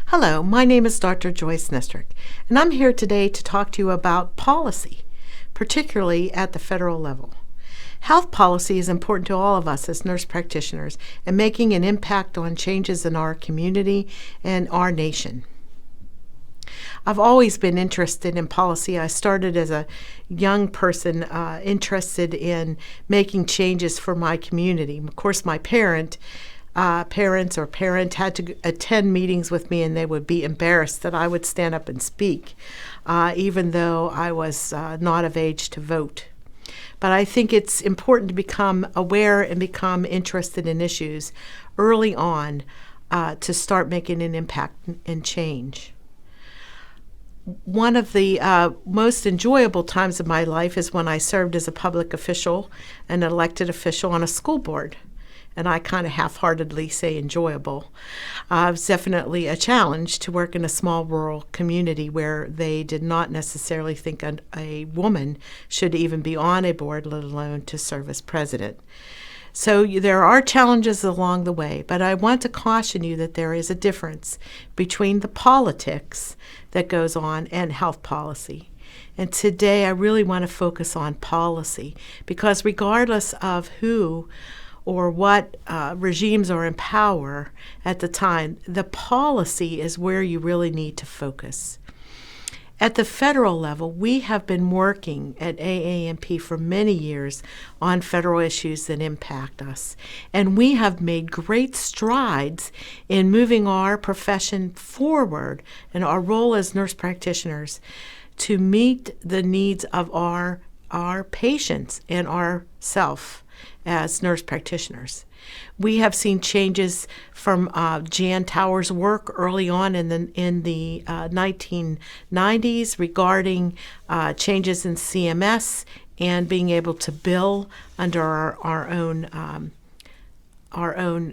Hello, my name is Dr. Joyce Knestrick, and I'm here today to talk to you about policy, particularly at the federal level. Health policy is important to all of us as nurse practitioners and making an impact on changes in our community and our nation. I've always been interested in policy. I started as a young person interested in making changes for my community. Of course, my parent had to attend meetings with me, and they would be embarrassed that I would stand up and speak, even though I was not of age to vote. But I think it's important to become aware and become interested in issues early on to start making an impact and change. One of the most enjoyable times of my life is when I served as a public official, an elected official on a school board. And I kind of half-heartedly say enjoyable. It was definitely a challenge to work in a small rural community where they did not necessarily think a woman should even be on a board, let alone to serve as president. So there are challenges along the way, but I want to caution you that there is a difference between the politics that goes on and health policy. And today I really want to focus on policy, because regardless of who or what regimes are in power at the time, the policy is where you really need to focus. At the federal level, we have been working at AANP for many years on federal issues that impact us, and we have made great strides in moving our profession forward and our role as nurse practitioners to meet the needs of our patients and ourself as nurse practitioners. We have seen changes from Jan Tower's work early on in the 1990s regarding changes in CMS and being able to bill under our own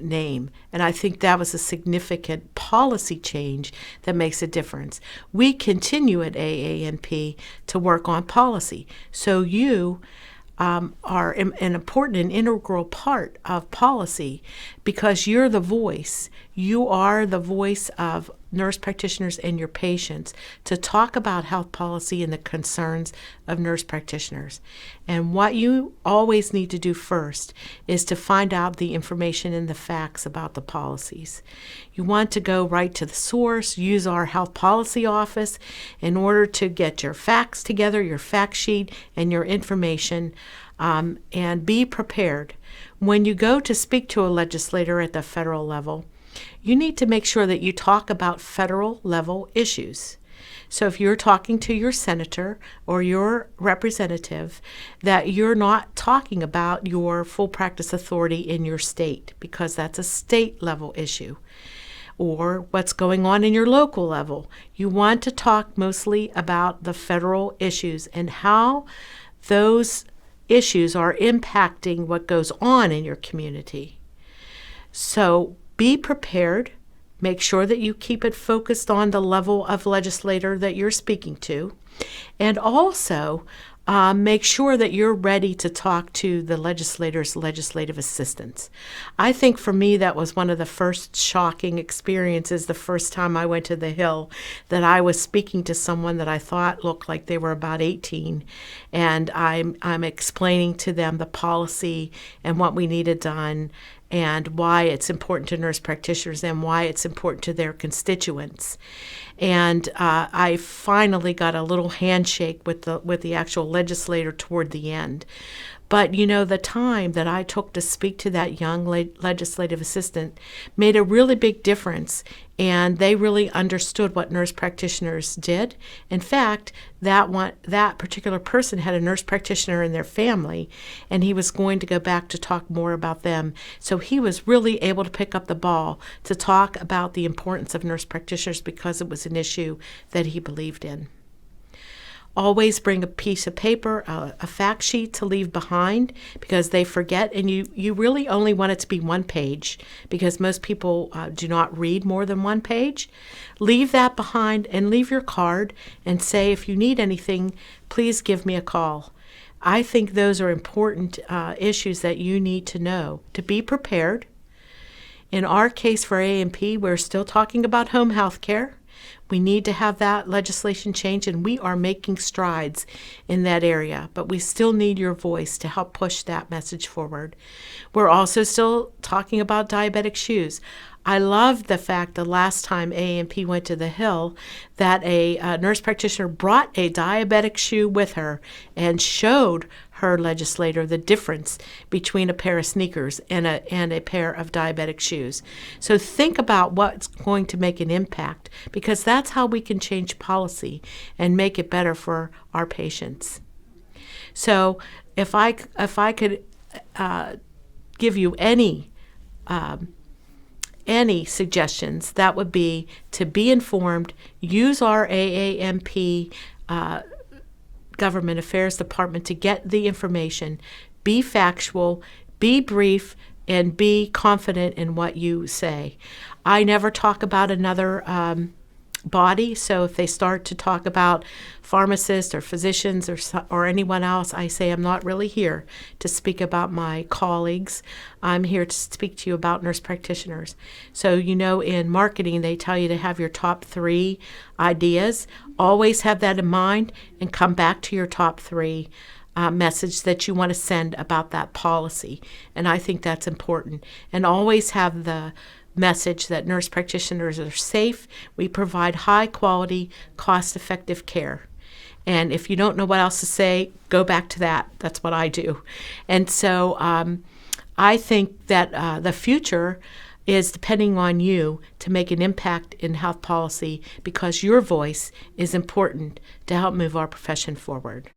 name. And I think that was a significant policy change that makes a difference. We continue at AANP to work on policy. So you are an important and integral part of policy, because you're the voice. You are the voice of nurse practitioners and your patients to talk about health policy and the concerns of nurse practitioners. And what you always need to do first is to find out the information and the facts about the policies. You want to go right to the source, use our health policy office in order to get your facts together, your fact sheet, and your information, and be prepared. When you go to speak to a legislator at the federal level, you need to make sure that you talk about federal level issues. So if you're talking to your senator or your representative, that you're not talking about your full practice authority in your state, because that's a state level issue, or what's going on in your local level. You want to talk mostly about the federal issues and how those issues are impacting what goes on in your community. So be prepared. Make sure that you keep it focused on the level of legislator that you're speaking to. And also make sure that you're ready to talk to the legislator's legislative assistants. I think for me that was one of the first shocking experiences the first time I went to the Hill, that I was speaking to someone that I thought looked like they were about 18, and I'm explaining to them the policy and what we needed done and why it's important to nurse practitioners and why it's important to their constituents. And I finally got a little handshake with the actual legislator toward the end. But, you know, the time that I took to speak to that young legislative assistant made a really big difference, and they really understood what nurse practitioners did. In fact, that particular person had a nurse practitioner in their family, and he was going to go back to talk more about them. So he was really able to pick up the ball to talk about the importance of nurse practitioners because it was an issue that he believed in. Always bring a piece of paper, a fact sheet to leave behind, because they forget, and you really only want it to be one page, because most people do not read more than one page. Leave that behind and leave your card and say, if you need anything, please give me a call. I think those are important issues that you need to know to be prepared. In our case for A&P, we're still talking about home health care. We need to have that legislation change, and we are making strides in that area, but we still need your voice to help push that message forward. We're also still talking about diabetic shoes. I loved the fact the last time A&P went to the Hill that a nurse practitioner brought a diabetic shoe with her and showed her legislator the difference between a pair of sneakers and a pair of diabetic shoes. So think about what's going to make an impact, because that's how we can change policy and make it better for our patients. So if I could give you any suggestions, that would be to be informed, use our AAMP Government Affairs Department to get the information, be factual, be brief, and be confident in what you say. I never talk about another body, so if they start to talk about pharmacists or physicians or anyone else, I say I'm not really here to speak about my colleagues. I'm here to speak to you about nurse practitioners. So in marketing they tell you to have your top 3 ideas. Always have that in mind and come back to your top 3 message that you want to send about that policy. And I think that's important. And always have the message that nurse practitioners are safe. We provide high quality, cost-effective care. And if you don't know what else to say, go back to that. That's what I do. And so I think that the future is depending on you to make an impact in health policy, because your voice is important to help move our profession forward.